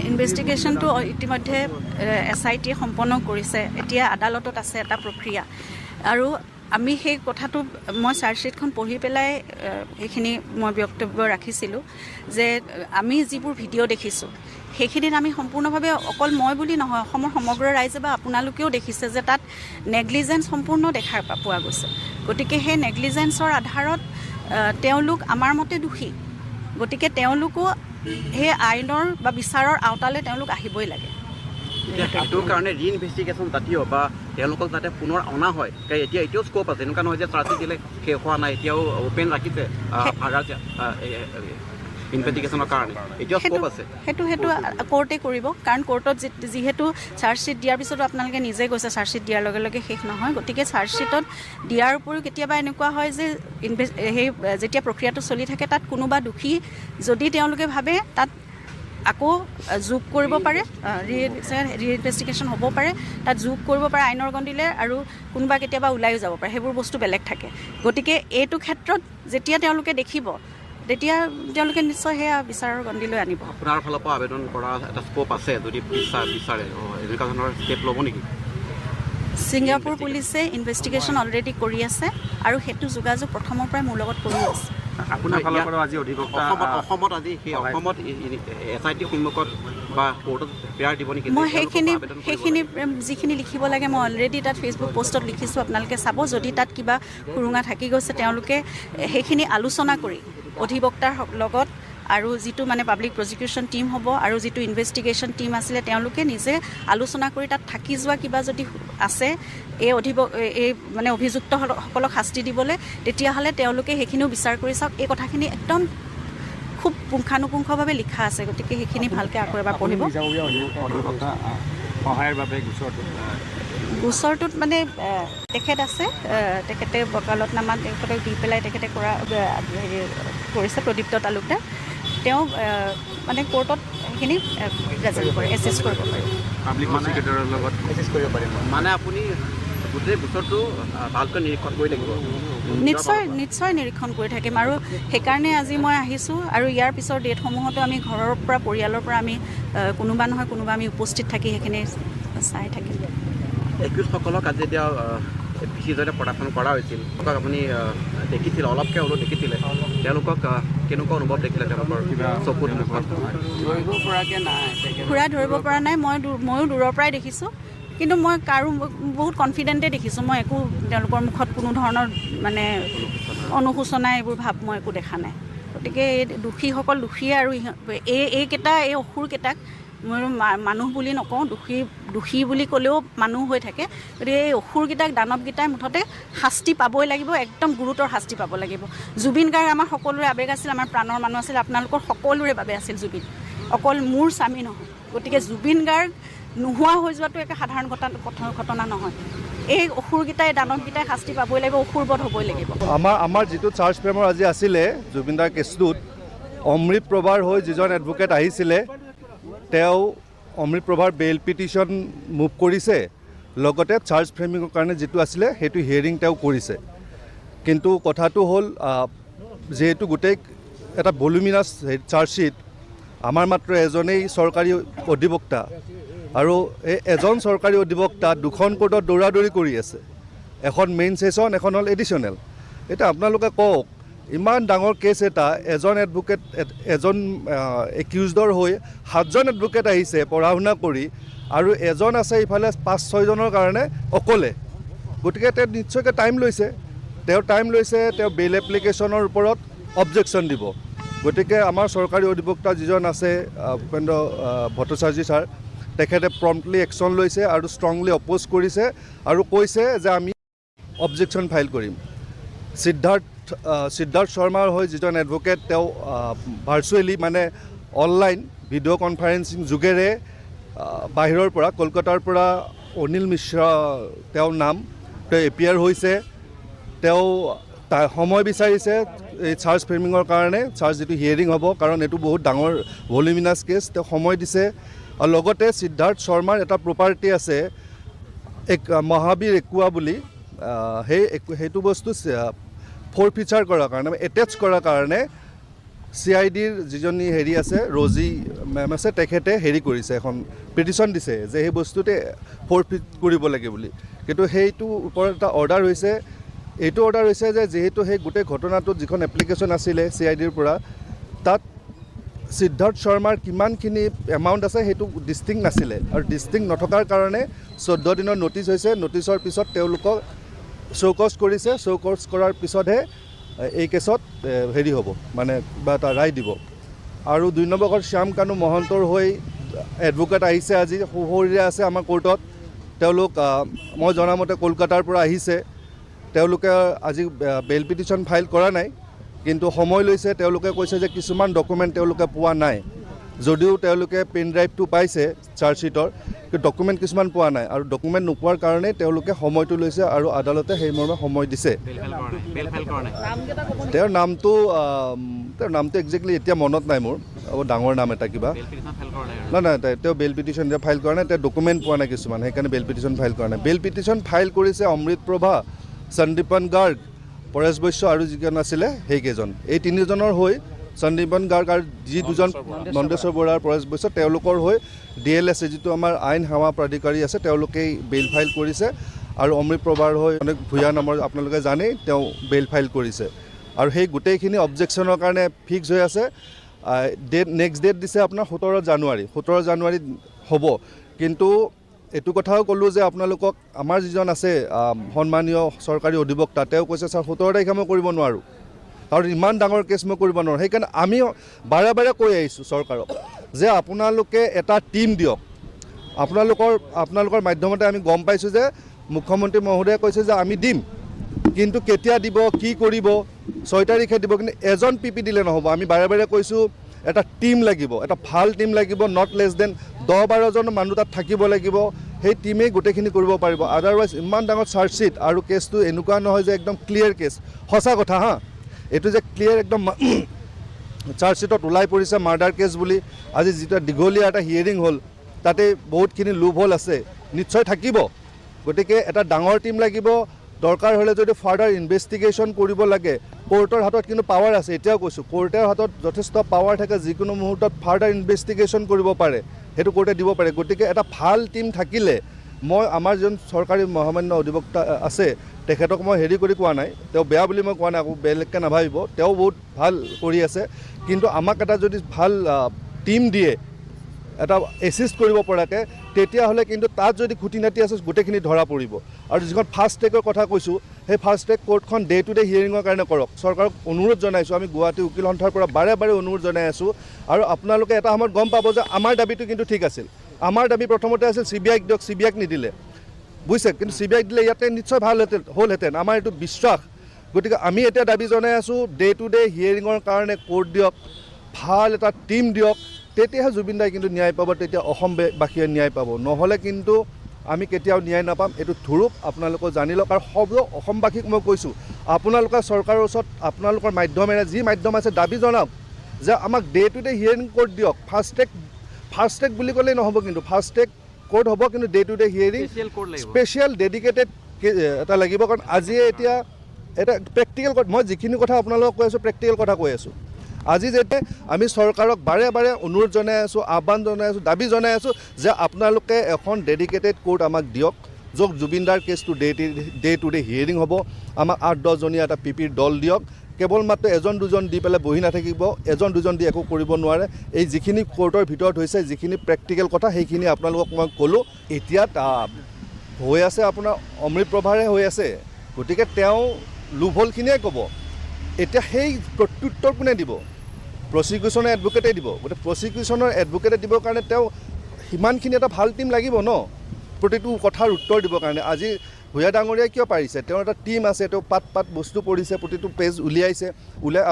ইনভেষ্টিগেশ্যনটো ইতিমধ্যে SIT সম্পন্ন কৰিছে। এতিয়া আদালতত আছে এটা প্ৰক্ৰিয়া, আৰু আমি সেই কথাটো মই চাৰ্জশ্বিটখন পঢ়ি পেলাই সেইখিনি মই বক্তব্য ৰাখিছিলোঁ যে আমি যিবোৰ ভিডিঅ' দেখিছোঁ সেইখিনিত আমি সম্পূৰ্ণভাৱে, অকল মই বুলি নহয়, অসমৰ সমগ্ৰ ৰাইজে বা আপোনালোকেও দেখিছে যে তাত নেগলিজেঞ্চ সম্পূৰ্ণ দেখা পোৱা গৈছে। গতিকে সেই নেগলিজেঞ্চৰ আধাৰত তেওঁলোক আমাৰ মতে দোষী। গতিকে তেওঁলোকো সেই আইনৰ বা বিচাৰৰ আওতালৈ তেওঁলোক আহিবই লাগে। সেইটোৰ কাৰণে ৰিইনভেষ্টিগেশ্যন জাতীয় বা তেওঁলোকক যাতে পুনৰ অনা হয়, এতিয়া এতিয়াও স্ক'প আছে, এনেকুৱা নহয় যে চাৰ্জশ্বিট দিলে শেষ হোৱা নাই, এতিয়াও অ'পেন ৰাখিছে ইনভেষ্টিগেশ্যনৰ কাৰণে, এতিয়াও স্ক'প আছে। সেইটো কোৰ্টে কৰিব, কাৰণ কোৰ্টত যিহেতু চাৰ্জশ্বিট দিয়াৰ পিছতো আপোনালোকে নিজে কৈছে চাৰ্জশ্বিট দিয়াৰ লগে লগে শেষ নহয়। গতিকে চাৰ্জশ্বিটত দিয়াৰ উপৰিও কেতিয়াবা এনেকুৱা হয় যে সেই যেতিয়া প্ৰক্ৰিয়াটো চলি থাকে তাত কোনোবা দোষী যদি তেওঁলোকে ভাবে তাত আকৌ যোগ কৰিব পাৰে, ৰিইনভেষ্টিগেশ্যন হ'ব পাৰে, তাত যোগ কৰিব পাৰে আইনৰ গণ্ডিলে, আৰু কোনোবা কেতিয়াবা ওলাইও যাব পাৰে, সেইবোৰ বস্তু বেলেগ থাকে। গতিকে এইটো ক্ষেত্ৰত যেতিয়া তেওঁলোকে দেখিব তেতিয়া তেওঁলোকে নিশ্চয় সেয়া বিচাৰৰ গণ্ডিলৈ আনিব। আপোনাৰ ফালৰ পৰা আবেদন কৰা এটা স্ক'প আছে, যদি বিচাৰে এনেকুৱা ধৰণৰ ষ্টেপ ল'ব নেকি? ছিংগাপুৰ পুলিচে ইনভেষ্টিগেশ্যন অলৰেডি কৰি আছে, আৰু সেইটো যোগাযোগ প্ৰথমৰ পৰাই মোৰ লগত কৰি আছে। আপোনাৰ ফালৰ পৰা আজি অধিবক্তা অসমত SIT সন্মুখত বা কোৰ্টত প্ৰেয়াৰ দিব নেকি? মই সেইখিনি যিখিনি লিখিব লাগে মই অলৰেডি তাত ফেচবুক পোষ্টত লিখিছোঁ, আপোনালোকে চাব। যদি তাত কিবা সুৰুঙা থাকি গৈছে তেওঁলোকে সেইখিনি আলোচনা কৰি অধিবক্তাৰ লগত, আৰু যিটো মানে পাব্লিক প্ৰজিকিউশ্যন টীম হ'ব আৰু যিটো ইনভেষ্টিগেশ্যন টীম আছিলে তেওঁলোকে নিজে আলোচনা কৰি তাত থাকি যোৱা কিবা যদি আছে এই মানে অভিযুক্তসকলক শাস্তি দিবলৈ, তেতিয়াহ'লে তেওঁলোকে সেইখিনিও বিচাৰ কৰি চাওক। এই কথাখিনি একদম খুব পুংখানুপুংখভাৱে লিখা আছে, গতিকে সেইখিনি ভালকৈ আকৌ এবাৰ পঢ়িব। গোচৰটোত মানে তেখেত আছে, তেখেতে বকালতনামা তেখেতক দি পেলাই তেখেতে কৰিছে প্ৰদীপ্ত তালুকদাৰ। তেওঁ মানে কোৰ্টত সেইখিনি প্ৰেজেণ্ট কৰে, এছেছ কৰিব পাৰে। পাব্লিক প্ৰচিকিউটৰৰ লগত এছেছ কৰিব পাৰে, মানে আপুনি গোটেই গোচৰটো ভালকৈ নিৰীক্ষণ কৰি থাকিব? নিশ্চয় নিৰীক্ষণ কৰি থাকিম, আৰু সেইকাৰণে আজি মই আহিছোঁ। আৰু ইয়াৰ পিছৰ ডেটসমূহতো আমি ঘৰৰ পৰা, পৰিয়ালৰ পৰা আমি কোনোবা নহয় কোনোবা আমি উপস্থিত থাকি সেইখিনি চাই থাকিম। একিউজসকলক আজি এতিয়া পিছিজনে প্ৰদান কৰা হৈছিল, আপুনি দেখিছিলে, অলপকৈ হ'লেও দেখিছিলে, তেওঁলোকক কেনেকুৱা অনুভৱ দেখিলে? তেওঁলোকৰ কিবা চকুত মুখত ঘূৰাই ধৰিব পৰা নাই। ময়ো দূৰৰ পৰাই দেখিছোঁ, কিন্তু মই বহুত কনফিডেণ্টে দেখিছোঁ। মই একো তেওঁলোকৰ মুখত কোনো ধৰণৰ মানে অনুশোচনা এইবোৰ ভাৱ মই একো দেখা নাই। গতিকে এই দোষীসকল দোষীয়ে, আৰু এই অসুৰকেইটাক মই মানুহ বুলি নকওঁ, দোষী বুলি ক'লেও মানুহ হৈ থাকে। গতিকে এই অসুৰকেইটাক, দানৱকেইটাই মুঠতে শাস্তি পাবই লাগিব, একদম গুৰুতৰ শাস্তি পাব লাগিব। জুবিন গাৰ্গ আমাৰ সকলোৰে আৱেগ আছিল, আমাৰ প্ৰাণৰ মানুহ আছিল, আপোনালোকৰ সকলোৰে বাবে আছিল জুবিন, অকল মোৰ স্বামী নহয়। গতিকে জুবিন গাৰ্গ নোহোৱা হৈ যোৱাটো একে সাধাৰণ ঘটনা নহয়। এই অসুৰকেইটাই, দানৱকেইটাই শাস্তি পাবই লাগিব, অসুৰবধ হ'বই লাগিব। আমাৰ যিটো চাৰ্জ ফ্ৰেমৰ আজি আছিলে জুবিনদাৰ কেছটোত, অমৃত প্ৰভাৰ হৈ যিজন এডভকেট আহিছিলে তেওঁ অমৃত প্ৰভাৰ বেইল পিটিশ্যন মুভ কৰিছে, লগতে চাৰ্জ ফ্ৰেমিঙৰ কাৰণে যিটো আছিলে সেইটো হিয়াৰিং তেওঁ কৰিছে। কিন্তু কথাটো হ'ল, যিহেতু গোটেই এটা ভলিউমিনাছ চাৰ্জশ্বিট, আমাৰ মাত্ৰ এজনেই চৰকাৰী অধিবক্তা, আৰু এই এজন চৰকাৰী অধিবক্তা দুখন কোৰ্টত দৌৰাদৌৰি কৰি আছে। এখন মেইন ছেশ্যন, এখন হ'ল এডিশ্যনেল। এতিয়া আপোনালোকে কওক, ইমান ডাঙৰ কেছ এটা, এজন একিউজডৰ হৈ 7জন এডভকেট আহিছে পঢ়া শুনা কৰি, আৰু এজন আছে ইফালে 5-6জনৰ কাৰণে অকলে। গতিকে তেওঁ নিশ্চয়কৈ টাইম লৈছে, তেওঁ বেইল এপ্লিকেশ্যনৰ ওপৰত অবজেকশ্যন দিব। গতিকে আমাৰ চৰকাৰী অধিবক্তা যিজন আছে ভূপেন্দ্ৰ ভট্টাচাৰ্যী ছাৰ, তেখেতে প্ৰম্পটলি একশ্যন লৈছে আৰু ষ্ট্ৰংলি অপ'জ কৰিছে, আৰু কৈছে যে আমি অবজেকশ্যন ফাইল কৰিম। সিদ্ধাৰ্থ শৰ্মাৰ হৈ যিজন এডভকেট, তেওঁ ভাৰ্চুৱেলি মানে অনলাইন ভিডিঅ' কনফাৰেন্সিং যোগেৰে বাহিৰৰ পৰা, কলকাতাৰ পৰা অনিল মিশ্ৰা তেওঁৰ নাম, তেওঁ এপিয়াৰ হৈছে। তেওঁ সময় বিচাৰিছে এই চাৰ্জ ফ্ৰেমিঙৰ কাৰণে, চাৰ্জ যিটো হিয়াৰিং হ'ব, কাৰণ এইটো বহুত ডাঙৰ ভলিউমিনাছ কেছ, তেওঁ সময় দিছে। আৰু লগতে সিদ্ধাৰ্থ শৰ্মাৰ এটা প্ৰপাৰ্টি আছে মহাবীৰ একুৱা বুলি, সেইটো বস্তু ফ'ৰ ফিচাৰ কৰাৰ কাৰণে, এটেচ কৰাৰ কাৰণে CIDৰ যিজনী হেৰি আছে ৰজি মেম আছে তেখেতে হেৰি কৰিছে এখন পিটিশ্যন দিছে যে সেই বস্তুতে ফৰফিট কৰিব লাগে বুলি কিন্তু সেইটো ওপৰত এটা অৰ্ডাৰ হৈছে এইটো অৰ্ডাৰ হৈছে যে যেহেতু সেই গোটেই ঘটনাটোত যিখন এপ্লিকেশ্যন আছিলে CIDৰ পৰা তাত সিদ্ধাৰ্থ শৰ্মাৰ কিমানখিনি এমাউণ্ট আছে সেইটো ডিষ্টিংক্ট নাছিলে আৰু ডিষ্টিংক্ট নথকাৰ কাৰণে 14 দিনৰ ন'টিছ হৈছে ন'টিছৰ পিছত তেওঁলোকক শ্ব'কজ কৰিছে শ্ব'কজ কৰাৰ পিছতহে এই কেছত হেৰি হ'ব মানে কিবা এটা ৰায় দিব আৰু 2 নম্বৰত শ্যাম কানু মহন্তৰ হৈ এডভোকেট আহিছে আজি সশৰীৰে আছে আমাৰ কোৰ্টত তেওঁলোক মই জনামতে কলকাতাৰ পৰা আহিছে তেওঁলোকে আজি বেল পিটিশ্যন ফাইল কৰা নাই কিন্তু সময় লৈছে তেওঁলোকে কৈছে যে কিছুমান ডকুমেণ্ট তেওঁলোকে পোৱা নাই যদিও তেওঁলোকে পেন ড্ৰাইভটো পাইছে চাৰ্জশ্বিটৰ কিন্তু ডকুমেণ্ট কিছুমান পোৱা নাই আৰু ডকুমেণ্ট নোপোৱাৰ কাৰণে তেওঁলোকে সময়টো লৈছে আৰু আদালতে সেই মৰ্মে সময় দিছে তেওঁৰ নামটো একজেক্টলি এতিয়া মনত নাই মোৰ ডাঙৰ নাম এটা কিবা নাই তেওঁ বেল পিটিশ্যন এতিয়া ফাইল কৰা নাই তেওঁ ডকুমেণ্ট পোৱা নাই কিছুমান সেইকাৰণে বেল পিটিশ্যন ফাইল কৰা নাই বেল পিটিশ্যন ফাইল কৰিছে অমৃত প্ৰভা সন্দীপন গাৰ্গ পৰেশ বৈশ্য আৰু যিজন আছিলে সেইকেইজন এই তিনিজনৰ হৈ সন্দীপন গাৰ্গ আৰু যি দুজন নন্দেশ্বৰ বৰা আৰু পৰেশ বৈশ্য তেওঁলোকৰ হৈ DLS যিটো আমাৰ আইন সেৱা প্ৰাধিকাৰী আছে তেওঁলোকেই বেইল ফাইল কৰিছে আৰু অমৃত প্ৰভাৰ হৈ অনেক ভূঞা নামৰ আপোনালোকে জানেই তেওঁ বেইল ফাইল কৰিছে আৰু সেই গোটেইখিনি অবজেকশ্যনৰ কাৰণে ফিক্স হৈ আছে নেক্সট ডেট দিছে আপোনাৰ 17 জানুৱাৰীত হ'ব কিন্তু এইটো কথাও ক'লোঁ যে আপোনালোকক আমাৰ যিজন আছে সন্মানীয় চৰকাৰী অধিবক্তা তেওঁ কৈছে ছাৰ 17 তাৰিখে মই কৰিব নোৱাৰোঁ আৰু ইমান ডাঙৰ কেছ মই কৰিব নোৱাৰোঁ সেইকাৰণে আমি বাৰে বাৰে কৈ আহিছোঁ চৰকাৰক যে আপোনালোকে এটা টীম দিয়ক আপোনালোকৰ মাধ্যমতে আমি গম পাইছোঁ যে মুখ্যমন্ত্ৰী মহোদয়ে কৈছে যে আমি দিম কিন্তু কেতিয়া দিব কি কৰিব 6 তাৰিখে দিব কিন্তু এজন PP দিলে নহ'ব আমি বাৰে বাৰে কৈছোঁ এটা টীম লাগিব এটা ভাল টীম লাগিব নট লেছ দেন 10-12জন মানুহ তাত থাকিব লাগিব সেই টীমেই গোটেইখিনি কৰিব পাৰিব আদাৰৱাইজ ইমান ডাঙৰ চাৰ্জশ্বিট আৰু কেছটো এনেকুৱা নহয় যে একদম ক্লিয়াৰ কেছ সঁচা কথা হা এইটো যে ক্লিয়াৰ একদম চাৰ্জশ্বিটত ওলাই পৰিছে মাৰ্ডাৰ কেছ বুলি আজি যিটো দীঘলীয়া এটা হিয়াৰিং হ'ল তাতে বহুতখিনি লুপ হ'ল আছে নিশ্চয় থাকিব গতিকে এটা ডাঙৰ টীম লাগিব দৰকাৰ হ'লে যদি ফাৰ্ডাৰ ইনভেষ্টিগেশ্যন কৰিব লাগে কোৰ্টৰ হাতত কিন্তু পাৱাৰ আছে এতিয়াও কৈছোঁ কোৰ্টৰ হাতত যথেষ্ট পাৱাৰ থাকে যিকোনো মুহূৰ্তত ফাৰ্ডাৰ ইনভেষ্টিগেশ্যন কৰিব পাৰে সেইটো কোৰ্টে দিব পাৰে গতিকে এটা ভাল টীম থাকিলে মই আমাৰ যোন চৰকাৰী মহামান্য অধিবক্তা আছে তেখেতক মই হেৰি কৰি কোৱা নাই তেওঁ বেয়া বুলি মই কোৱা নাই আকৌ বেলেগকৈ নাভাবিব তেওঁ বহুত ভাল কৰি আছে কিন্তু আমাক এটা যদি ভাল টীম দিয়ে এটা এছিষ্ট কৰিব পৰাকৈ তেতিয়াহ'লে কিন্তু তাত যদি খুটি নাটি আছে গোটেইখিনি ধৰা পৰিব আৰু যিখন ফাষ্ট ট্ৰেকৰ কথা কৈছোঁ সেই ফাষ্ট ট্ৰেক কোৰ্টখন ডে টু ডে হিয়াৰিঙৰ কাৰণে কৰক চৰকাৰক অনুৰোধ জনাইছোঁ আমি গুৱাহাটী উকিল সন্থাৰ পৰা বাৰে বাৰে অনুৰোধ জনাই আছোঁ আৰু আপোনালোকে এটা সময়ত গম পাব যে আমাৰ দাবীটো কিন্তু ঠিক আছিল আমাৰ দাবী প্ৰথমতে আছিল CBIক দিয়ক CBIক নিদিলে বুজিছে কিন্তু CBIক দিলে ইয়াতে নিশ্চয় ভাল হ'লহেঁতেন আমাৰ এইটো বিশ্বাস গতিকে আমি এতিয়া দাবী জনাই আছোঁ ডে টু ডে হিয়াৰিঙৰ কাৰণে কোৰ্ট দিয়ক ভাল এটা টীম দিয়ক তেতিয়াহে জুবিন দাই কিন্তু ন্যায় পাব তেতিয়া অসমবাসীয়ে ন্যায় পাব নহ'লে কিন্তু আমি কেতিয়াও ন্যায় নাপাম এইটো ধুৰুপ আপোনালোকে জানি লওক আৰু সব অসমবাসীক মই কৈছোঁ আপোনালোকে চৰকাৰৰ ওচৰত আপোনালোকৰ মাধ্যমেৰে যি মাধ্যম আছে দাবী জনাওক যে আমাক day to day hearing court দিয়ক ফাষ্ট ট্ৰেক বুলি ক'লেই নহ'ব কিন্তু ফাষ্ট ট্ৰেক কোৰ্ট হ'ব কিন্তু day to day hearing special dedicated এটা লাগিব কাৰণ আজিয়ে এতিয়া এটা প্ৰেক্টিকেল মই যিখিনি কথা আপোনালোকক কৈ আছোঁ প্ৰেক্টিকেল কথা কৈ আছোঁ আজি যেতিয়া আমি চৰকাৰক বাৰে বাৰে অনুৰোধ জনাই আছোঁ আহ্বান জনাই আছোঁ দাবী জনাই আছোঁ যে আপোনালোকে এখন ডেডিকেটেড কোৰ্ট আমাক দিয়ক য'ত জুবিন দাৰ কেছটো ডে টু ডে হিয়াৰিং হ'ব আমাক 8-10জনীয়া এটা PPৰ দল দিয়ক কেৱল মাত্ৰ এজন দুজন দি পেলাই বহি নাথাকিব এজন দুজন দি একো কৰিব নোৱাৰে এই যিখিনি কোৰ্টৰ ভিতৰত হৈছে যিখিনি প্ৰেক্টিকেল কথা সেইখিনি আপোনালোকক মই ক'লোঁ এতিয়া হৈ আছে আপোনাৰ অমৃত প্ৰভাৰে হৈ আছে গতিকে তেওঁ লোভলখিনিয়ে ক'ব এতিয়া সেই প্ৰত্যুত্তৰ কোনে দিব প্ৰচিকিউশ্যনৰ এডভোকেটে দিব গতিকে প্ৰচিকিউশ্যনৰ এডভোকেটে দিবৰ কাৰণে তেওঁ সিমানখিনি এটা ভাল টীম লাগিব ন প্ৰতিটো কথাৰ উত্তৰ দিবৰ কাৰণে আজি ভূঞা ডাঙৰীয়াই কিয় পাৰিছে তেওঁৰ এটা টীম আছে তেওঁ পাত বস্তু পৰিছে প্ৰতিটো পেজ উলিয়াই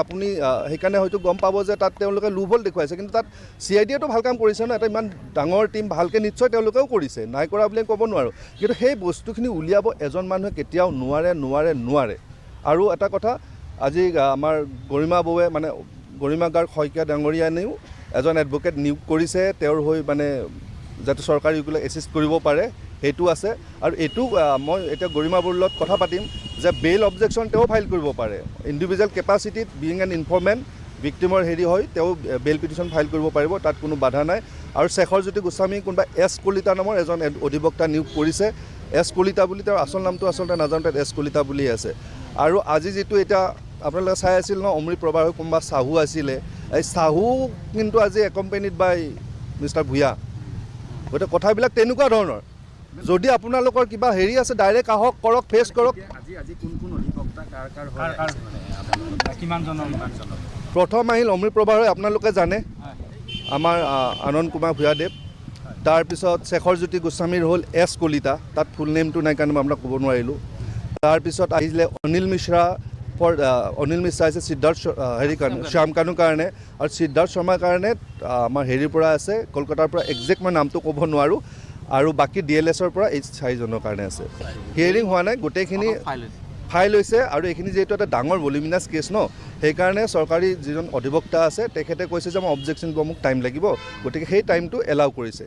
আপুনি সেইকাৰণে হয়তো গম পাব যে তাত তেওঁলোকে লোভল দেখুৱাইছে কিন্তু তাত CIDয়েতো ভাল কাম কৰিছে ন এটা ইমান ডাঙৰ টীম ভালকৈ নিশ্চয় তেওঁলোকেও কৰিছে নাই কৰা বুলি ক'ব নোৱাৰোঁ কিন্তু সেই বস্তুখিনি উলিয়াব এজন মানুহে কেতিয়াও নোৱাৰে আৰু এটা কথা আজি আমাৰ গৰিমা বৌৱে মানে গৰিমা গাৰ্গ শইকীয়া ডাঙৰীয়ানেও এজন এডভোকেট নিয়োগ কৰিছে তেওঁৰ হৈ মানে যাতে চৰকাৰী উকিলে এছিষ্ট কৰিব পাৰে সেইটো আছে আৰু এইটো মই এতিয়া গৰিমা বৌৰ লগত কথা পাতিম যে বেইল অবজেকশ্যন তেওঁ ফাইল কৰিব পাৰে ইণ্ডিভিজুৱেল কেপাচিটিত বিং এন ইনফৰ্মেণ্ট ভিক্টিমৰ হেৰি হয় তেওঁ বেইল পিটিশ্যন ফাইল কৰিব পাৰিব, তাত কোনো বাধা নাই। আৰু শেখৰজ্যোতি গোস্বামী কোনোবা এছ কলিতা নামৰ এজন অধিবক্তা নিয়োগ কৰিছে। এছ কলিতা বুলি তেওঁৰ আচল নামটো আচলতে নাজানো, তাত এছ কলিতা বুলি আছে। আৰু আজি যিটো এতিয়া আপোনালোকে চাই আছিল ন, অমৃত প্ৰভাৰ হৈ কোনোবা চাহু আছিলে, এই চাহু কিন্তু আজি একম্পেনিড বাই মিষ্টাৰ ভূঞা। গতিকে কথাবিলাক তেনেকুৱা ধৰণৰ। যদি আপোনালোকৰ কিবা হেৰি আছে ডাইৰেক্ট আহক, কৰক, ফেচ কৰক। প্ৰথম আহিল অমৃত প্ৰভাৰ হৈ আপোনালোকে জানে আমাৰ আনন্দ কুমাৰ ভূঞাদেৱ। তাৰপিছত শেখৰজ্যোতি গোস্বামীৰ হ'ল এছ কলিতা, তাত ফুল নেমটো নাই কাৰণে মই আপোনাক ক'ব নোৱাৰিলোঁ। তাৰপিছত আহিছিলে অনিল মিশ্ৰা আছে সিদ্ধাৰ্থ হেৰি কাৰণে, শ্যাম কানুৰ কাৰণে। আৰু সিদ্ধাৰ্থ শৰ্মাৰ কাৰণে আমাৰ হেৰিৰ পৰা আছে, কলকাতাৰ পৰা, একজেক্ট মই নামটো ক'ব নোৱাৰোঁ। আৰু বাকী DLSৰ পৰা এই 4জনৰ কাৰণে আছে। হিয়াৰিং হোৱা নাই, গোটেইখিনি ফাইল হৈছে। আৰু এইখিনি যিহেতু এটা ডাঙৰ ভলিউমিনাছ কেছ ন, সেইকাৰণে চৰকাৰী যিজন অধিবক্তা আছে তেখেতে কৈছে যে মই অবজেকশ্যন দিব, মোক টাইম লাগিব, গতিকে সেই টাইমটো এলাউ কৰিছে।